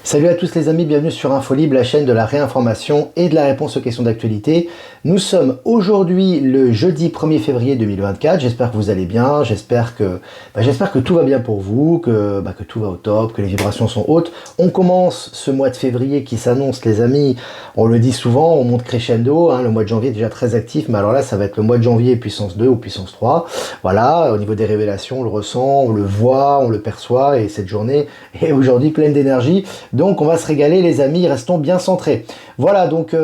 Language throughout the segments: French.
Salut à tous les amis, bienvenue sur Infolib, la chaîne de la réinformation et de la réponse aux questions d'actualité. Nous sommes aujourd'hui le jeudi 1er février 2024, j'espère que vous allez bien, j'espère que tout va bien pour vous, que tout va au top, que les vibrations sont hautes. On commence ce mois de février qui s'annonce les amis, on le dit souvent, on monte crescendo, le mois de janvier est déjà très actif, mais alors là ça va être le mois de janvier puissance 2 ou puissance 3. Voilà, au niveau des révélations, on le ressent, on le voit, on le perçoit et cette journée est aujourd'hui pleine d'énergie. Donc on va se régaler les amis, restons bien centrés. Voilà, donc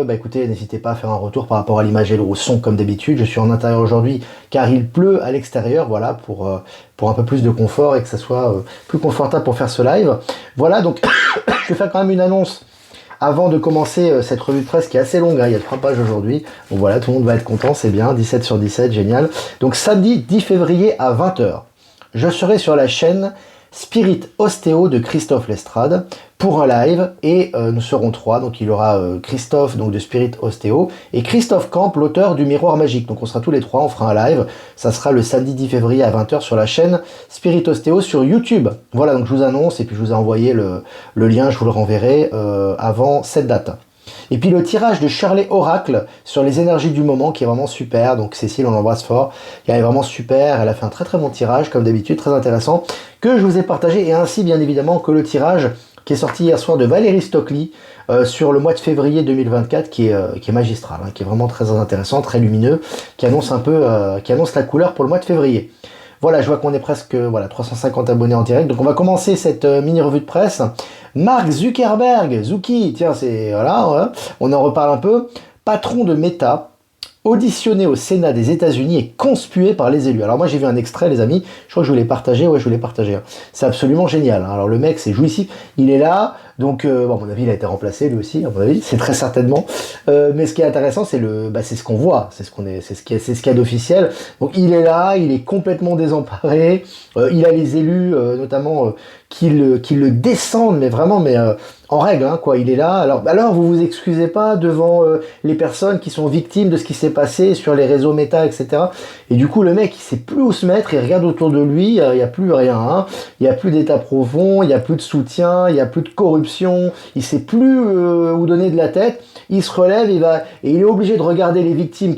écoutez, n'hésitez pas à faire un retour par rapport à l'image et au son comme d'habitude. Je suis en intérieur aujourd'hui car il pleut à l'extérieur, voilà, pour un peu plus de confort et que ça soit plus confortable pour faire ce live. Voilà, donc je vais faire quand même une annonce avant de commencer cette revue de presse qui est assez longue, il y a 3 pages aujourd'hui. Donc voilà, tout le monde va être content, c'est bien, 17 sur 17, génial. Donc samedi 10 février à 20h, je serai sur la chaîne Spirit Ostéo de Christophe Lestrade pour un live et nous serons 3, donc il y aura Christophe donc de Spirit Ostéo et Christophe Camp, l'auteur du Miroir Magique. Donc on sera tous les 3, on fera un live, ça sera le samedi 10 février à 20h sur la chaîne Spirit Ostéo sur YouTube. Voilà, donc je vous annonce et puis je vous ai envoyé le lien, je vous le renverrai avant cette date. Et puis le tirage de Shirley Oracle sur les énergies du moment qui est vraiment super, donc Cécile on l'embrasse fort, elle est vraiment super, elle a fait un très très bon tirage comme d'habitude, très intéressant, que je vous ai partagé et ainsi bien évidemment que le tirage qui est sorti hier soir de Valérie Stockley sur le mois de février 2024 qui est magistral, qui est vraiment très intéressant, très lumineux, qui annonce un peu, qui annonce la couleur pour le mois de février. Voilà, je vois qu'on est presque 350 abonnés en direct. Donc on va commencer cette mini revue de presse. Mark Zuckerberg, Zuki, tiens, voilà, on en reparle un peu. Patron de Meta, auditionné au Sénat des États-Unis et conspué par les élus. Alors moi j'ai vu un extrait les amis, je crois que je vous l'ai partagé, ouais je vous l'ai partagé. C'est absolument génial. Alors le mec c'est jouissif, il est là, donc à mon avis il a été remplacé lui aussi, à mon avis, c'est très certainement. Mais ce qui est intéressant c'est c'est ce qu'on voit, c'est ce qu'il y a d'officiel. Donc il est là, il est complètement désemparé, il a les élus notamment qui le descendent, mais vraiment, en règle, quoi. Il est là. Alors vous vous excusez pas devant les personnes qui sont victimes de ce qui s'est passé sur les réseaux Meta, etc. Et du coup, le mec, il sait plus où se mettre. Il regarde autour de lui. Il y a plus rien. Il y a plus d'état profond. Il y a plus de soutien. Il y a plus de corruption. Il sait plus où donner de la tête. Il se relève. Et il est obligé de regarder les victimes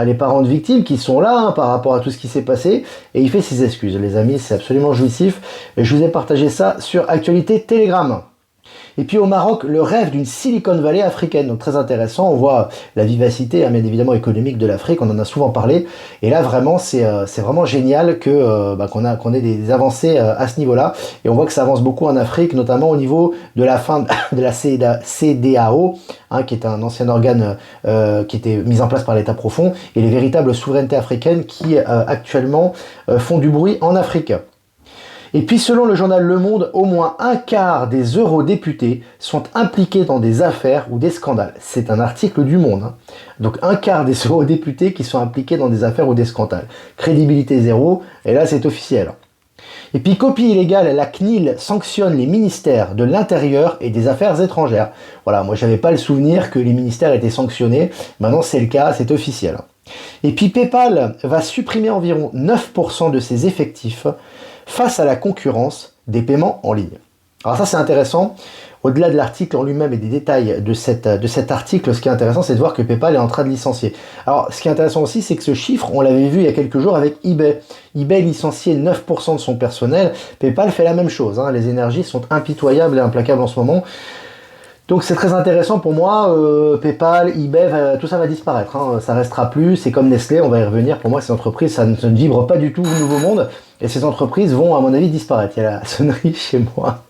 les parents de victimes qui sont là par rapport à tout ce qui s'est passé. Et il fait ses excuses. Les amis, c'est absolument jouissif. Et je vous ai partagé ça sur Actualité Telegram. Et puis au Maroc, le rêve d'une Silicon Valley africaine, donc très intéressant, on voit la vivacité, bien évidemment économique de l'Afrique, on en a souvent parlé, et là vraiment c'est vraiment génial qu'on ait des avancées à ce niveau-là, et on voit que ça avance beaucoup en Afrique, notamment au niveau de la fin de la CEDEAO, qui est un ancien organe qui était mis en place par l'État profond, et les véritables souverainetés africaines qui actuellement font du bruit en Afrique. Et puis selon le journal Le Monde, au moins un quart des eurodéputés sont impliqués dans des affaires ou des scandales. C'est un article du Monde. Donc un quart des eurodéputés qui sont impliqués dans des affaires ou des scandales. Crédibilité zéro, et là c'est officiel. Et puis copie illégale, la CNIL sanctionne les ministères de l'Intérieur et des Affaires étrangères. Voilà, moi j'avais pas le souvenir que les ministères étaient sanctionnés, maintenant c'est le cas, c'est officiel. Et puis PayPal va supprimer environ 9% de ses effectifs face à la concurrence des paiements en ligne. Alors ça c'est intéressant, au-delà de l'article en lui-même et des détails de cet article, ce qui est intéressant c'est de voir que PayPal est en train de licencier. Alors ce qui est intéressant aussi c'est que ce chiffre, on l'avait vu il y a quelques jours avec eBay. eBay licenciait 9% de son personnel, PayPal fait la même chose, les énergies sont impitoyables et implacables en ce moment. Donc c'est très intéressant pour moi, PayPal, eBay, tout ça va disparaître, ça restera plus, c'est comme Nestlé, on va y revenir, pour moi ces entreprises, ça ne vibre pas du tout au nouveau monde, et ces entreprises vont à mon avis disparaître. Il y a la sonnerie chez moi,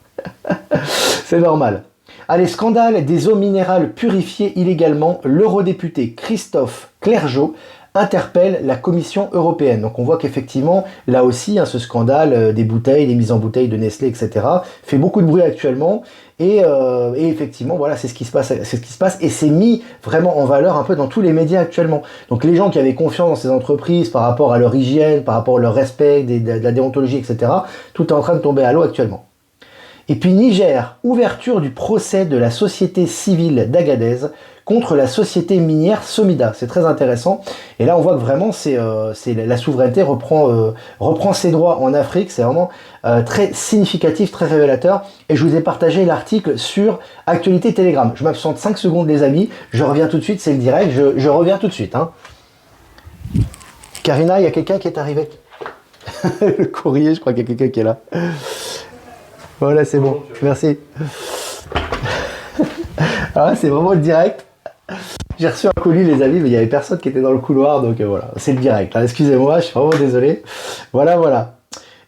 c'est normal. Allez, scandale des eaux minérales purifiées illégalement, l'eurodéputé Christophe Clergeau interpelle la Commission européenne. Donc on voit qu'effectivement, là aussi, ce scandale des bouteilles, des mises en bouteille de Nestlé, etc., fait beaucoup de bruit actuellement. Et effectivement, voilà, c'est ce qui se passe, et c'est mis vraiment en valeur un peu dans tous les médias actuellement. Donc les gens qui avaient confiance dans ces entreprises par rapport à leur hygiène, par rapport à leur respect, de la déontologie, etc., tout est en train de tomber à l'eau actuellement. Et puis Niger, ouverture du procès de la société civile d'Agadez contre la société minière Somida. C'est très intéressant. Et là, on voit que vraiment, la souveraineté reprend ses droits en Afrique. C'est vraiment très significatif, très révélateur. Et je vous ai partagé l'article sur Actualité Telegram. Je m'absente 5 secondes, les amis. Je reviens tout de suite, c'est le direct. Je reviens tout de suite. Hein. Karina, il y a quelqu'un qui est arrivé. Le courrier, je crois qu'il y a quelqu'un qui est là. Voilà, c'est bon. Merci. Alors c'est vraiment le direct. J'ai reçu un colis, les amis, mais il n'y avait personne qui était dans le couloir, donc voilà, c'est le direct. Hein. Excusez-moi, je suis vraiment désolé. Voilà.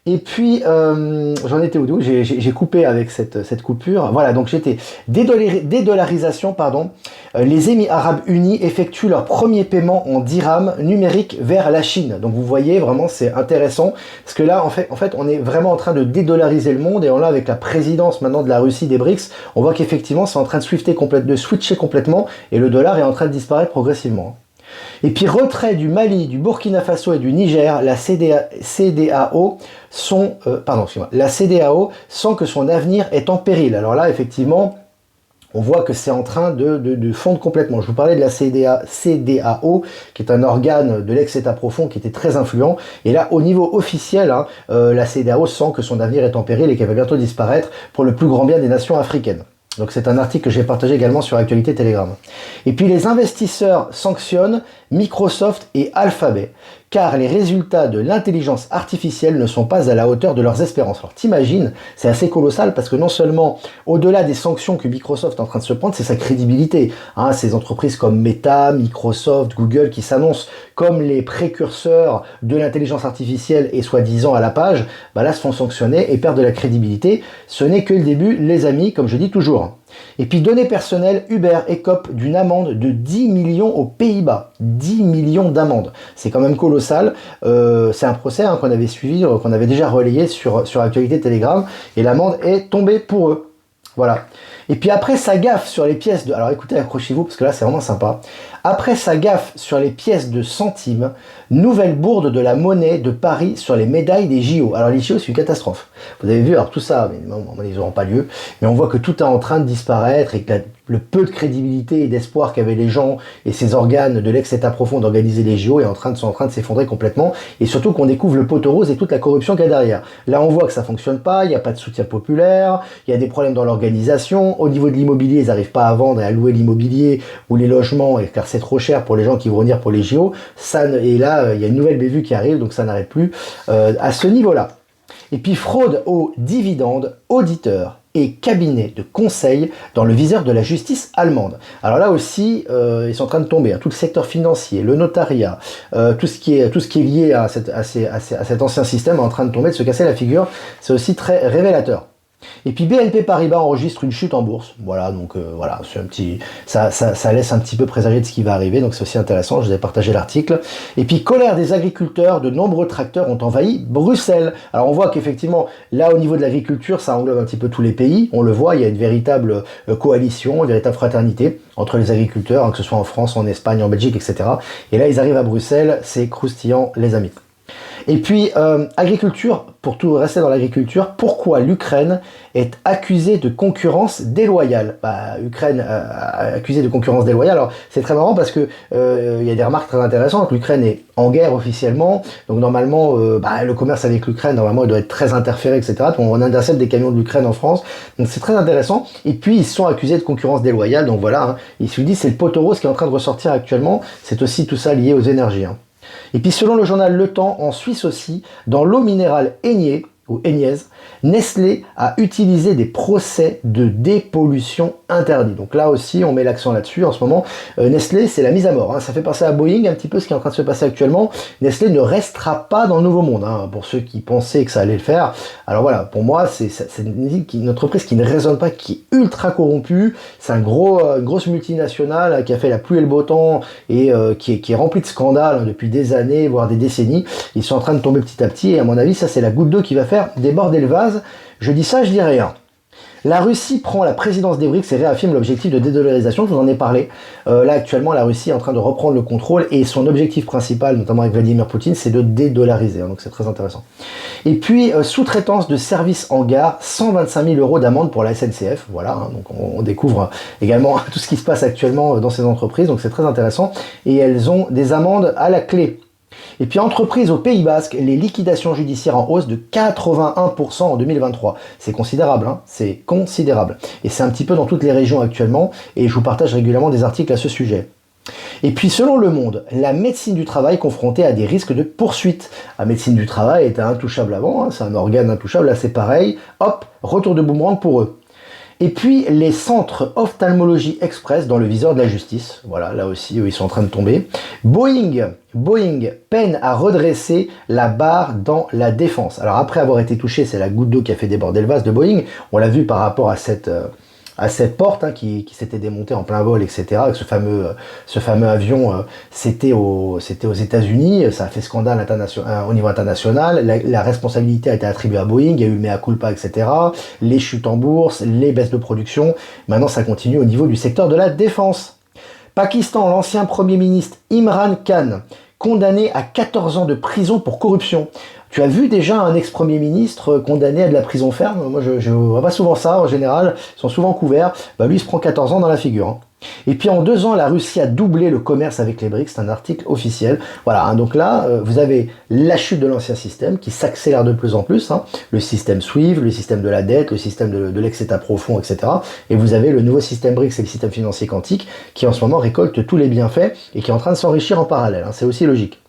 Et puis, j'en étais où? J'ai coupé avec cette coupure. Voilà, donc j'étais dédollarisation, pardon. Les Émirats Arabes Unis effectuent leur premier paiement en dirhams numériques vers la Chine. Donc vous voyez, vraiment, c'est intéressant. Parce que là, en fait, on est vraiment en train de dédollariser le monde. Et on l'a avec la présidence maintenant de la Russie, des BRICS. On voit qu'effectivement, c'est en train de switcher complètement. Et le dollar est en train de disparaître progressivement. Et puis retrait du Mali, du Burkina Faso et du Niger, la CEDEAO sent que son avenir est en péril. Alors là, effectivement, on voit que c'est en train de fondre complètement. Je vous parlais de la CEDEAO, qui est un organe de l'ex-État profond qui était très influent. Et là, au niveau officiel, la CEDEAO sent que son avenir est en péril et qu'elle va bientôt disparaître pour le plus grand bien des nations africaines. Donc c'est un article que j'ai partagé également sur Actualité Telegram. Et puis les investisseurs sanctionnent Microsoft et Alphabet, car les résultats de l'intelligence artificielle ne sont pas à la hauteur de leurs espérances. Alors t'imagines, c'est assez colossal parce que non seulement, au-delà des sanctions que Microsoft est en train de se prendre, c'est sa crédibilité. Hein, ces entreprises comme Meta, Microsoft, Google qui s'annoncent comme les précurseurs de l'intelligence artificielle et soi-disant à la page, là se font sanctionner et perdent de la crédibilité. Ce n'est que le début, les amis, comme je dis toujours. Et puis données personnelles, Uber écope d'une amende de 10 millions aux Pays-Bas. 10 millions d'amendes. C'est quand même colossal. C'est un procès qu'on avait suivi, qu'on avait déjà relayé sur Actualité Telegram. Et l'amende est tombée pour eux. Voilà. Et puis après sa gaffe sur les pièces de... Alors écoutez, accrochez-vous parce que là c'est vraiment sympa. Après sa gaffe sur les pièces de centimes, nouvelle bourde de la monnaie de Paris sur les médailles des JO. Alors les JO c'est une catastrophe. Vous avez vu, alors tout ça, mais ils n'auront pas lieu. Mais on voit que tout est en train de disparaître et que le peu de crédibilité et d'espoir qu'avaient les gens et ces organes de l'ex-État profond d'organiser les JO sont en train de s'effondrer complètement. Et surtout qu'on découvre le poteau rose et toute la corruption qu'il y a derrière. Là on voit que ça fonctionne pas, il n'y a pas de soutien populaire, il y a des problèmes dans l'organisation. Au niveau de l'immobilier, ils n'arrivent pas à vendre et à louer l'immobilier ou les logements, car c'est trop cher pour les gens qui vont venir pour les JO. Et là, il y a une nouvelle bévue qui arrive, donc ça n'arrête plus à ce niveau-là. Et puis fraude aux dividendes, auditeurs et cabinets de conseil dans le viseur de la justice allemande. Alors là aussi, ils sont en train de tomber. Tout le secteur financier, le notariat, tout ce qui est lié à cet ancien système est en train de tomber, de se casser la figure. C'est aussi très révélateur. Et puis BNP Paribas enregistre une chute en bourse. Voilà, donc voilà, c'est un petit, ça laisse un petit peu présager de ce qui va arriver, donc c'est aussi intéressant, je vous ai partagé l'article. Et puis colère des agriculteurs, de nombreux tracteurs ont envahi Bruxelles. Alors on voit qu'effectivement, là au niveau de l'agriculture, ça englobe un petit peu tous les pays, on le voit, il y a une véritable coalition, une véritable fraternité entre les agriculteurs, que ce soit en France, en Espagne, en Belgique, etc. Et là ils arrivent à Bruxelles, c'est croustillant les amis. Et puis, agriculture, pour tout rester dans l'agriculture, pourquoi l'Ukraine est accusée de concurrence déloyale? Ukraine accusée de concurrence déloyale, alors c'est très marrant parce que y a des remarques très intéressantes. L'Ukraine est en guerre officiellement, donc normalement, le commerce avec l'Ukraine, normalement, il doit être très interféré, etc. Donc, on intercepte des camions de l'Ukraine en France, donc c'est très intéressant. Et puis, ils sont accusés de concurrence déloyale, donc voilà, il se dit c'est le poteau rose qui est en train de ressortir actuellement, c'est aussi tout ça lié aux énergies. Et puis selon le journal Le Temps, en Suisse aussi, dans l'eau minérale Aignaise, Nestlé a utilisé des procès de dépollution interdits. Donc là aussi, on met l'accent là-dessus. En ce moment, Nestlé, c'est la mise à mort. Ça fait penser à Boeing un petit peu ce qui est en train de se passer actuellement. Nestlé ne restera pas dans le nouveau monde, pour ceux qui pensaient que ça allait le faire. Alors voilà, pour moi, c'est une entreprise qui ne raisonne pas, qui est ultra corrompue. C'est une grosse multinationale qui a fait la pluie et le beau temps et qui est remplie de scandales depuis des années, voire des décennies. Ils sont en train de tomber petit à petit et à mon avis, ça c'est la goutte d'eau qui va faire déborder le vase. Je dis ça, je dis rien. La Russie prend la présidence des BRICS et réaffirme l'objectif de dédollarisation. Je vous en ai parlé. Là, actuellement, la Russie est en train de reprendre le contrôle et son objectif principal, notamment avec Vladimir Poutine, c'est de dédollariser. Donc, c'est très intéressant. Et puis, sous-traitance de services en gare, 125 000 € d'amende pour la SNCF. Voilà, hein, donc on découvre également tout ce qui se passe actuellement dans ces entreprises. Donc, c'est très intéressant. Et elles ont des amendes à la clé. Et puis entreprise au Pays Basque, les liquidations judiciaires en hausse de 81% en 2023. C'est considérable, hein, c'est considérable. Et c'est un petit peu dans toutes les régions actuellement, et je vous partage régulièrement des articles à ce sujet. Et puis selon Le Monde, la médecine du travail confrontée à des risques de poursuite. La médecine du travail était intouchable avant, hein, c'est un organe intouchable, là c'est pareil, hop, retour de boomerang pour eux. Et puis les centres ophtalmologie express dans le viseur de la justice. Voilà, là aussi, ils sont en train de tomber. Boeing peine à redresser la barre dans la défense. Alors après avoir été touché, c'est la goutte d'eau qui a fait déborder le vase de Boeing. On l'a vu par rapport à cette porte hein, qui s'était démontée en plein vol, etc. Avec ce fameux avion, c'était aux États-Unis, ça a fait scandale au niveau international. La responsabilité a été attribuée à Boeing, il y a eu le mea culpa, etc. Les chutes en bourse, les baisses de production. Maintenant, ça continue au niveau du secteur de la défense. Pakistan, l'ancien Premier ministre Imran Khan, condamné à 14 ans de prison pour corruption. Tu as vu déjà un ex-premier ministre condamné à de la prison ferme? Moi, je vois pas souvent ça, en général, ils sont souvent couverts. Bah, lui, il se prend 14 ans dans la figure. Hein. Et puis en 2 ans, la Russie a doublé le commerce avec les BRICS, c'est un article officiel. Voilà, hein, donc là, vous avez la chute de l'ancien système qui s'accélère de plus en plus. Hein, le système SWIFT, le système de la dette, le système de l'ex-État profond, etc. Et vous avez le nouveau système BRICS, c'est le système financier quantique, qui en ce moment récolte tous les bienfaits et qui est en train de s'enrichir en parallèle. Hein, c'est aussi logique.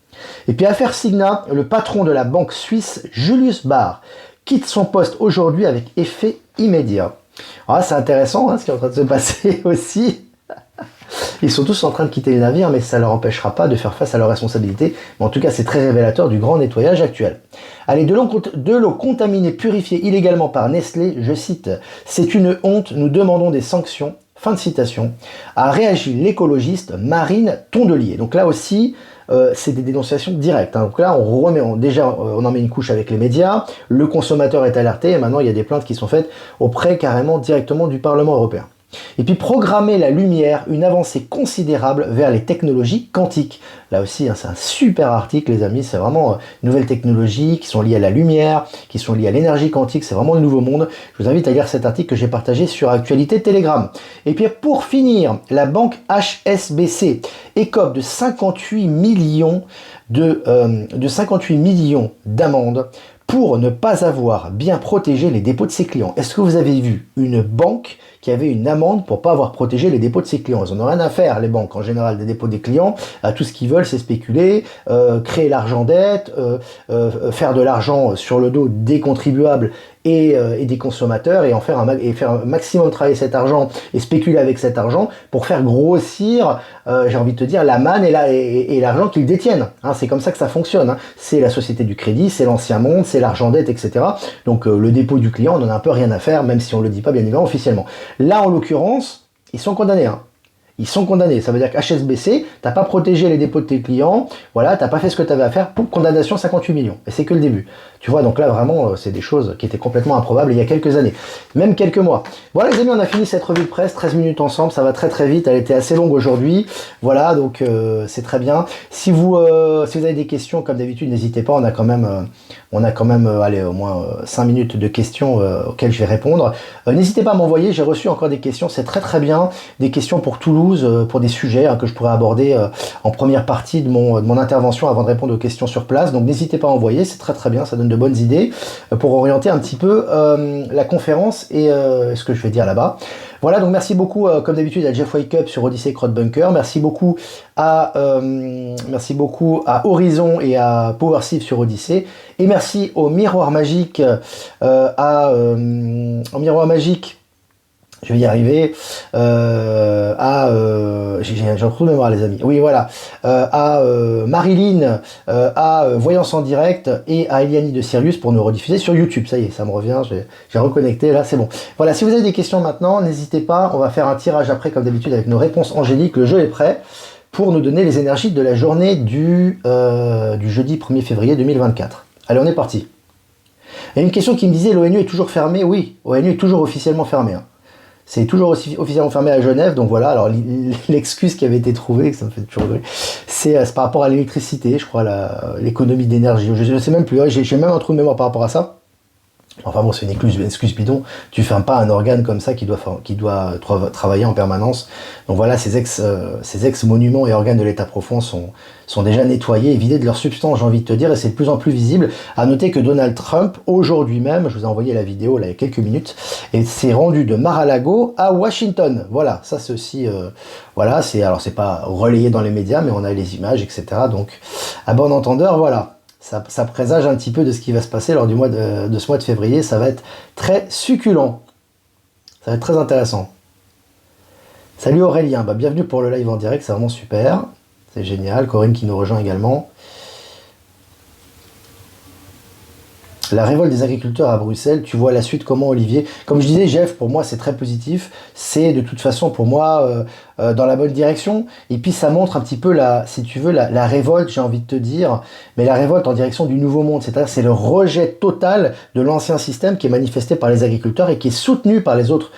Et puis affaire Cigna, le patron de la banque suisse Julius Baer quitte son poste aujourd'hui avec effet immédiat. Alors c'est intéressant hein, ce qui est en train de se passer aussi. Ils sont tous en train de quitter les navires, mais ça ne leur empêchera pas de faire face à leurs responsabilités. Mais en tout cas, c'est très révélateur du grand nettoyage actuel. Allez, de l'eau contaminée purifiée illégalement par Nestlé, je cite, « C'est une honte, nous demandons des sanctions ». Fin de citation. A réagi l'écologiste Marine Tondelier. Donc là aussi, c'est des dénonciations directes. Hein. Donc là, on en met une couche avec les médias, le consommateur est alerté, et maintenant il y a des plaintes qui sont faites auprès carrément directement du Parlement européen. Et puis programmer la lumière, une avancée considérable vers les technologies quantiques. Là aussi, hein, c'est un super article les amis, c'est vraiment une nouvelle technologie qui sont liées à la lumière, qui sont liées à l'énergie quantique, c'est vraiment le nouveau monde. Je vous invite à lire cet article que j'ai partagé sur Actualité Telegram. Et puis pour finir, la banque HSBC écope de 58 millions d'amendes pour ne pas avoir bien protégé les dépôts de ses clients. Est-ce que vous avez vu une banque qui avait une amende pour pas avoir protégé les dépôts de ses clients? Ils n'en ont rien à faire, les banques, en général, des dépôts des clients. Tout ce qu'ils veulent, c'est spéculer, créer l'argent dette, faire de l'argent sur le dos des contribuables et des consommateurs et faire un maximum travailler cet argent et spéculer avec cet argent pour faire grossir, j'ai envie de te dire, la manne et l'argent qu'ils détiennent. Hein, c'est comme ça que ça fonctionne. Hein. C'est la société du crédit, c'est l'ancien monde, c'est l'argent dette, etc. Donc le dépôt du client, on en a un peu rien à faire, même si on ne le dit pas bien évidemment officiellement. Là, en l'occurrence, ils sont condamnés. Hein. Ils sont condamnés. Ça veut dire qu'HSBC, t'as pas protégé les dépôts de tes clients, voilà, t'as pas fait ce que tu avais à faire, pour condamnation 58 millions. Et c'est que le début. Tu vois, donc là, vraiment, c'est des choses qui étaient complètement improbables il y a quelques années. Même quelques mois. Voilà, les amis, on a fini cette revue de presse, 13 minutes ensemble, ça va très très vite, elle était assez longue aujourd'hui. Voilà, donc c'est très bien. Si vous avez des questions, comme d'habitude, n'hésitez pas, on a quand même allez, au moins 5 minutes de questions auxquelles je vais répondre. N'hésitez pas à m'envoyer, j'ai reçu encore des questions, c'est très très bien. Des questions pour Toulouse, pour des sujets hein, que je pourrais aborder en première partie de mon intervention avant de répondre aux questions sur place. Donc n'hésitez pas à envoyer, c'est très très bien, ça donne de bonnes idées pour orienter un petit peu la conférence et ce que je vais dire là-bas. Voilà, donc merci beaucoup, comme d'habitude, à Jeff Wake Up sur Odyssey Crowd Bunker. Merci beaucoup à Horizon et à PowerShift sur Odyssey. Et merci au Miroir Magique, je vais y arriver, j'ai un trou de mémoire les amis, oui voilà, à Marilyn, à Voyance en direct et à Eliani de Sirius pour nous rediffuser sur YouTube. Ça y est, ça me revient, j'ai reconnecté là, c'est bon. Voilà, si vous avez des questions maintenant, n'hésitez pas, on va faire un tirage après comme d'habitude avec nos réponses angéliques, le jeu est prêt pour nous donner les énergies de la journée du jeudi 1er février 2024. Allez, on est parti. Il y a une question qui me disait, l'ONU est toujours fermée. Oui, l'ONU est toujours officiellement fermée. Hein. C'est toujours aussi officiellement fermé à Genève, donc voilà. Alors l'excuse qui avait été trouvée, ça me fait toujours rigoler, c'est par rapport à l'électricité, je crois, l'économie d'énergie. Je ne sais même plus, j'ai même un trou de mémoire par rapport à ça. Enfin bon, c'est une excuse bidon. Tu fermes pas un organe comme ça qui doit travailler en permanence. Donc voilà, ces ex-monuments et organes de l'état profond sont déjà nettoyés et vidés de leur substance, j'ai envie de te dire, et c'est de plus en plus visible. À noter que Donald Trump, aujourd'hui même, je vous ai envoyé la vidéo là il y a quelques minutes, et s'est rendu de Mar-a-Lago à Washington. Voilà, ça c'est aussi, voilà, alors c'est pas relayé dans les médias, mais on a les images, etc. Donc, à bon entendeur, voilà. Ça présage un petit peu de ce qui va se passer lors de ce mois de février. Ça va être très succulent. Ça va être très intéressant. Salut Aurélien, bienvenue pour le live en direct, c'est vraiment super. C'est génial. Corinne qui nous rejoint également. La révolte des agriculteurs à Bruxelles, tu vois la suite comment, Olivier? Comme je disais, Jeff, pour moi c'est très positif. C'est de toute façon pour moi dans la bonne direction. Et puis ça montre un petit peu si tu veux, la révolte, j'ai envie de te dire, mais la révolte en direction du nouveau monde. C'est-à-dire c'est le rejet total de l'ancien système qui est manifesté par les agriculteurs et qui est soutenu par les autres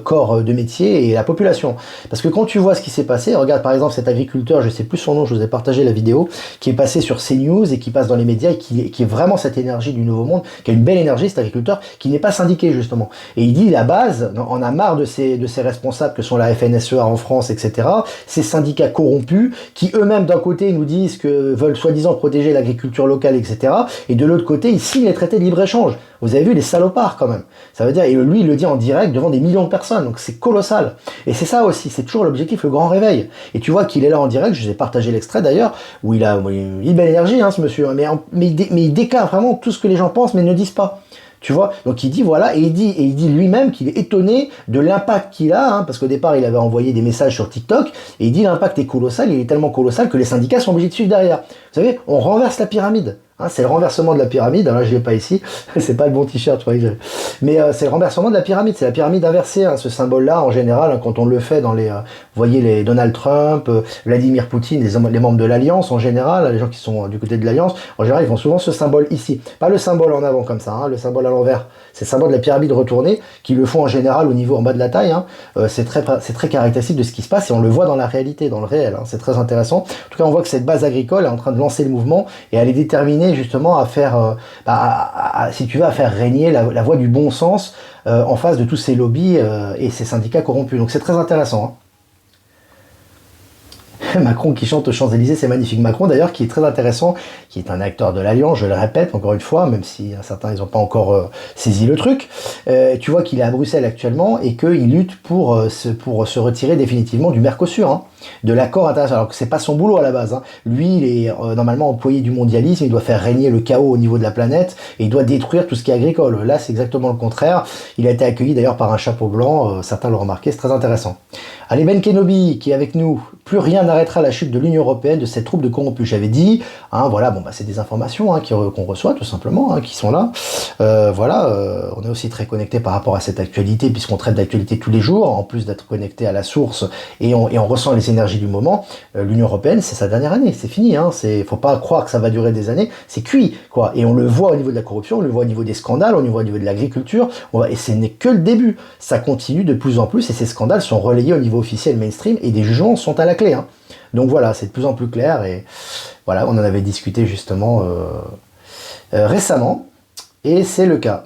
corps de métier et la population. Parce que quand tu vois ce qui s'est passé, regarde par exemple cet agriculteur, je sais plus son nom, je vous ai partagé la vidéo, qui est passé sur CNews et qui passe dans les médias et qui est vraiment cette énergie du nouveau monde, qui a une belle énergie, cet agriculteur, qui n'est pas syndiqué justement. Et il dit la base, on a marre de ces responsables que sont la FNSEA en France, etc. Ces syndicats corrompus qui eux-mêmes d'un côté nous disent que veulent soi-disant protéger l'agriculture locale, etc. Et de l'autre côté, ils signent les traités de libre-échange. Vous avez vu les salopards quand même. Ça veut dire, et lui il le dit en direct devant des millions de personnes, donc c'est colossal. Et c'est ça aussi, c'est toujours l'objectif, le grand réveil. Et tu vois qu'il est là en direct, je vous ai partagé l'extrait d'ailleurs, où il a une belle énergie, hein, ce monsieur, mais il déclare vraiment tout ce que les gens pensent mais ne disent pas. Tu vois, donc il dit voilà, et il dit lui-même qu'il est étonné de l'impact qu'il a, hein, parce qu'au départ il avait envoyé des messages sur TikTok, et il dit l'impact est colossal, il est tellement colossal que les syndicats sont obligés de suivre derrière. Vous savez, on renverse la pyramide. Hein, c'est le renversement de la pyramide. Alors là, je l'ai pas ici. C'est pas le bon t-shirt, mais c'est le renversement de la pyramide. C'est la pyramide inversée. Hein, ce symbole-là, en général, hein, quand on le fait dans vous voyez les Donald Trump, Vladimir Poutine, les membres de l'Alliance en général, les gens qui sont du côté de l'Alliance, en général, ils font souvent ce symbole ici. Pas le symbole en avant comme ça, hein, le symbole à l'envers. C'est le symbole de la pyramide retournée, qui le font en général au niveau en bas de la taille. Hein. C'est très caractéristique de ce qui se passe et on le voit dans la réalité, dans le réel. Hein. C'est très intéressant. En tout cas, on voit que cette base agricole est en train de lancer le mouvement et elle est déterminée justement à faire, si tu veux, à faire régner la voie du bon sens en face de tous ces lobbies et ces syndicats corrompus. Donc c'est très intéressant. Hein. Macron qui chante aux Champs-Élysées, c'est magnifique. Macron d'ailleurs qui est très intéressant, qui est un acteur de l'Alliance, je le répète encore une fois, même si certains ils n'ont pas encore saisi le truc. Tu vois qu'il est à Bruxelles actuellement et qu'il lutte pour se retirer définitivement du Mercosur, hein, de l'accord international. Alors que c'est pas son boulot à la base. Hein. Lui, il est normalement employé du mondialisme, il doit faire régner le chaos au niveau de la planète et il doit détruire tout ce qui est agricole. Là, c'est exactement le contraire. Il a été accueilli d'ailleurs par un chapeau blanc, certains l'ont remarqué, c'est très intéressant. Allez, Ben Kenobi qui est avec nous. Plus rien n'arrêtera la chute de l'Union Européenne de cette troupe de corrompus. J'avais dit, hein, voilà, bon, c'est des informations hein, qu'on reçoit tout simplement, hein, qui sont là. On est aussi très connecté par rapport à cette actualité, puisqu'on traite d'actualité tous les jours, en plus d'être connecté à la source et on ressent les énergies du moment. L'Union Européenne, c'est sa dernière année, c'est fini. Hein, faut pas croire que ça va durer des années, c'est cuit, quoi. Et on le voit au niveau de la corruption, on le voit au niveau des scandales, on le voit au niveau de l'agriculture, et ce n'est que le début. Ça continue de plus en plus et ces scandales sont relayés au niveau officiel mainstream et des jugements sont à la clé. Hein. Donc voilà, c'est de plus en plus clair et voilà, on en avait discuté justement récemment et c'est le cas.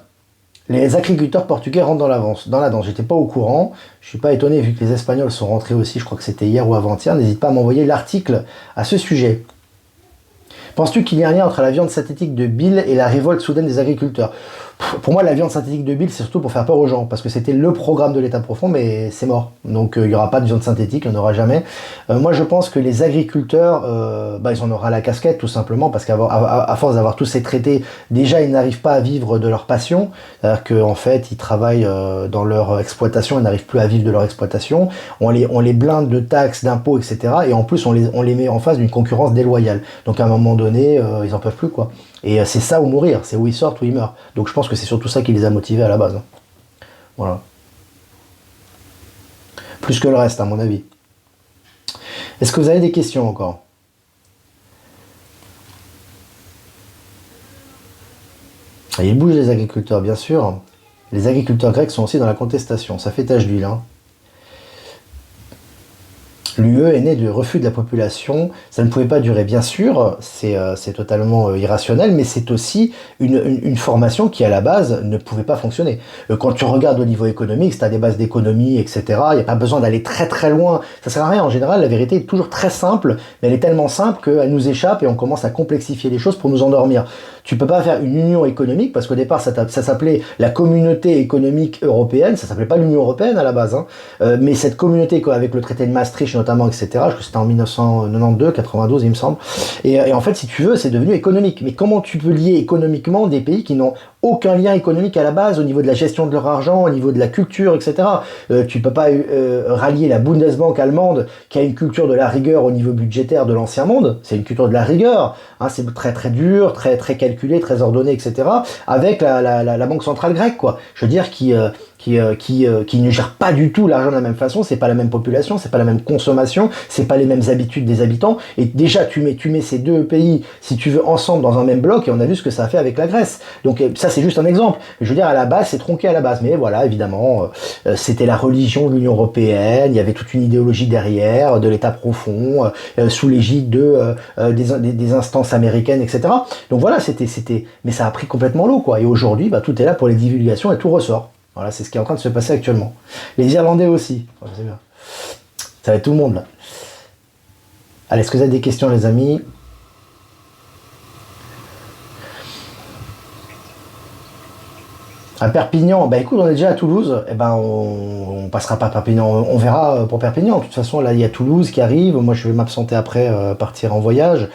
Les agriculteurs portugais rentrent dans la danse. J'étais pas au courant, je suis pas étonné vu que les Espagnols sont rentrés aussi, je crois que c'était hier ou avant-hier. N'hésite pas à m'envoyer l'article à ce sujet. Penses-tu qu'il y a un lien entre la viande synthétique de Bill et la révolte soudaine des agriculteurs? Pour moi, la viande synthétique de Bill, c'est surtout pour faire peur aux gens, parce que c'était le programme de l'État profond, mais c'est mort. Donc il n'y aura pas de viande synthétique, il n'y en aura jamais. Moi, je pense que les agriculteurs, ils en auront la casquette, tout simplement, parce qu'à force d'avoir tous ces traités, déjà, ils n'arrivent pas à vivre de leur passion. C'est-à-dire qu'en fait, ils travaillent dans leur exploitation, ils n'arrivent plus à vivre de leur exploitation. On les blinde de taxes, d'impôts, etc. Et en plus, on les met en face d'une concurrence déloyale. Donc à un moment donné, ils en peuvent plus, quoi. Et c'est ça ou mourir, c'est où ils sortent ou ils meurent. Donc je pense que c'est surtout ça qui les a motivés à la base. Voilà. Plus que le reste, à mon avis. Est-ce que vous avez des questions encore? Et il bouge les agriculteurs, bien sûr. Les agriculteurs grecs sont aussi dans la contestation. Ça fait tache d'huile, hein. L'UE est née du refus de la population. Ça ne pouvait pas durer, bien sûr, c'est totalement irrationnel, mais c'est aussi une formation qui, à la base, ne pouvait pas fonctionner. Quand tu regardes au niveau économique, si tu as des bases d'économie, etc., il n'y a pas besoin d'aller très très loin. Ça sert à rien. En général, la vérité est toujours très simple, mais elle est tellement simple qu'elle nous échappe et on commence à complexifier les choses pour nous endormir. Tu peux pas faire une union économique, parce qu'au départ, ça s'appelait la communauté économique européenne, ça s'appelait pas l'Union européenne à la base, hein. Mais cette communauté, avec le traité de Maastricht notamment, etc., je crois que c'était en 1992, 92, il me semble, et en fait, si tu veux, c'est devenu économique. Mais comment tu peux lier économiquement des pays qui n'ont aucun lien économique à la base, au niveau de la gestion de leur argent, au niveau de la culture, etc. Tu peux pas rallier la Bundesbank allemande, qui a une culture de la rigueur au niveau budgétaire de l'ancien monde, c'est une culture de la rigueur, hein, c'est très très dur, très très calculé, très ordonné, etc., avec la banque centrale grecque, quoi. Je veux dire, qui ne gère pas du tout l'argent de la même façon, c'est pas la même population, c'est pas la même consommation, c'est pas les mêmes habitudes des habitants, et déjà tu mets ces deux pays, si tu veux, ensemble dans un même bloc, et on a vu ce que ça a fait avec la Grèce. Donc ça c'est juste un exemple. Je veux dire, à la base, c'est tronqué à la base, mais voilà, évidemment, c'était la religion de l'Union européenne, il y avait toute une idéologie derrière, de l'État profond, sous l'égide des instances américaines, etc. Donc voilà, mais ça a pris complètement l'eau, quoi. Et aujourd'hui, bah, tout est là pour les divulgations et tout ressort. Voilà, c'est ce qui est en train de se passer actuellement. Les Irlandais aussi. Ouais, c'est bien. Ça va être tout le monde, là. Allez, est-ce que vous avez des questions, les amis? À Perpignan, bah écoute, on est déjà à Toulouse, eh ben on passera pas à Perpignan, on verra pour Perpignan. De toute façon, là il y a Toulouse qui arrive, moi je vais m'absenter après, partir en voyage.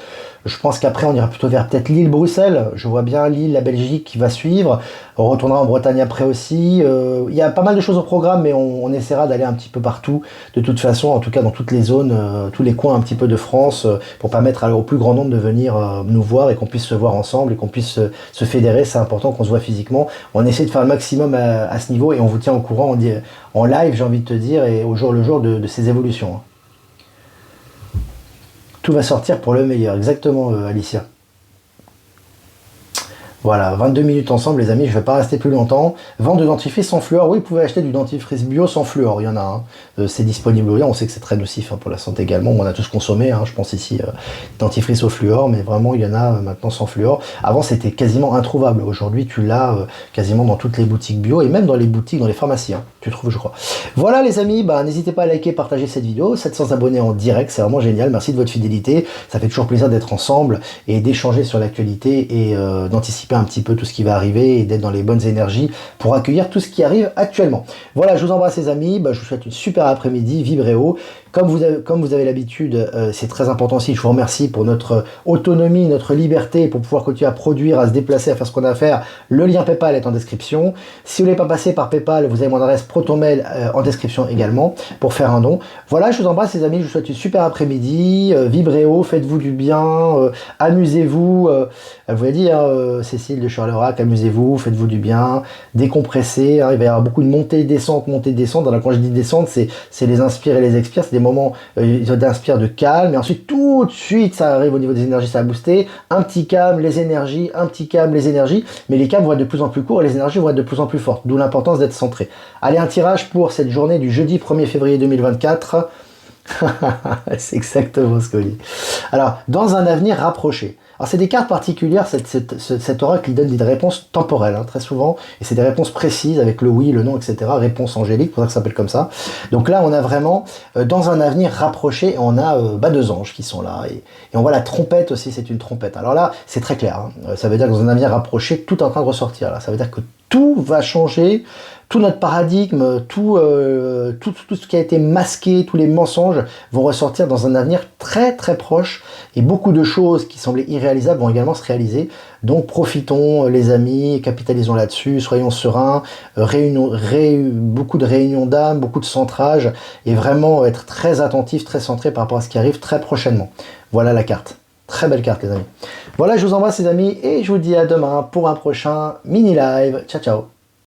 Je pense qu'après on ira plutôt vers peut-être Lille, Bruxelles. Je vois bien Lille, la Belgique qui va suivre. On retournera en Bretagne après aussi. Il y a pas mal de choses au programme, mais on essaiera d'aller un petit peu partout. De toute façon, en tout cas dans toutes les zones, tous les coins un petit peu de France, pour permettre au plus grand nombre de venir nous voir et qu'on puisse se voir ensemble et qu'on puisse se fédérer. C'est important qu'on se voit physiquement. On essaie de faire le maximum à ce niveau et on vous tient au courant en live, j'ai envie de te dire, et au jour le jour de ces évolutions, hein. Tout va sortir pour le meilleur, exactement, Alicia. Voilà, 22 minutes ensemble, les amis, je ne vais pas rester plus longtemps. Vente de dentifrice sans fluor, oui, vous pouvez acheter du dentifrice bio sans fluor, il y en a un. C'est disponible, oui, on sait que c'est très nocif, hein, pour la santé également, on a tous consommé, hein, je pense ici, dentifrice au fluor, mais vraiment, il y en a maintenant sans fluor. Avant, c'était quasiment introuvable, aujourd'hui, tu l'as quasiment dans toutes les boutiques bio, et même dans les boutiques, dans les pharmacies, hein, tu trouves, je crois. Voilà, les amis, bah, n'hésitez pas à liker, partager cette vidéo, 700 abonnés en direct, c'est vraiment génial, merci de votre fidélité, ça fait toujours plaisir d'être ensemble, et d'échanger sur l'actualité, et d'anticiper un petit peu tout ce qui va arriver et d'être dans les bonnes énergies pour accueillir tout ce qui arrive actuellement. Voilà, je vous embrasse les amis, je vous souhaite une super après-midi, vibrez haut. Comme vous avez l'habitude, c'est très important aussi, je vous remercie pour notre autonomie, notre liberté, pour pouvoir continuer à produire, à se déplacer, à faire ce qu'on a à faire. Le lien PayPal est en description. Si vous ne voulez pas passer par PayPal, vous avez mon adresse ProtonMail en description également pour faire un don. Voilà, je vous embrasse les amis, je vous souhaite une super après-midi, vibrez haut, faites-vous du bien, amusez-vous. Vous l'avez dit, Cécile de Charlerac, amusez-vous, faites-vous du bien, décompressez, hein, il va y avoir beaucoup de montées et descentes. Alors, quand je dis descente, c'est les inspires et les expires, c'est des moments d'inspire de calme, et ensuite tout de suite ça arrive au niveau des énergies, ça va booster, un petit calme, les énergies, un petit calme, les énergies, mais les calmes vont être de plus en plus courts et les énergies vont être de plus en plus fortes, d'où l'importance d'être centré. Allez, un tirage pour cette journée du jeudi 1er février 2024. C'est exactement ce que je dis. Alors, dans un avenir rapproché. Alors, c'est des cartes particulières, cet oracle, il donne des réponses temporelles, hein, très souvent, et c'est des réponses précises, avec le oui, le non, etc., réponse angélique, pour ça que ça s'appelle comme ça. Donc là, on a vraiment, dans un avenir rapproché, on a deux anges qui sont là, et on voit la trompette aussi, c'est une trompette. Alors là, c'est très clair, hein, ça veut dire que dans un avenir rapproché, tout est en train de ressortir, là. Ça veut dire que tout va changer, tout notre paradigme, tout ce qui a été masqué, tous les mensonges vont ressortir dans un avenir très très proche, et beaucoup de choses qui semblaient irréalisables vont également se réaliser. Donc profitons les amis, capitalisons là-dessus, soyons sereins, beaucoup de réunions d'âme, beaucoup de centrage, et vraiment être très attentif, très centré par rapport à ce qui arrive très prochainement. Voilà la carte. Très belle carte les amis. Voilà, je vous embrasse les amis, et je vous dis à demain pour un prochain mini live. Ciao ciao.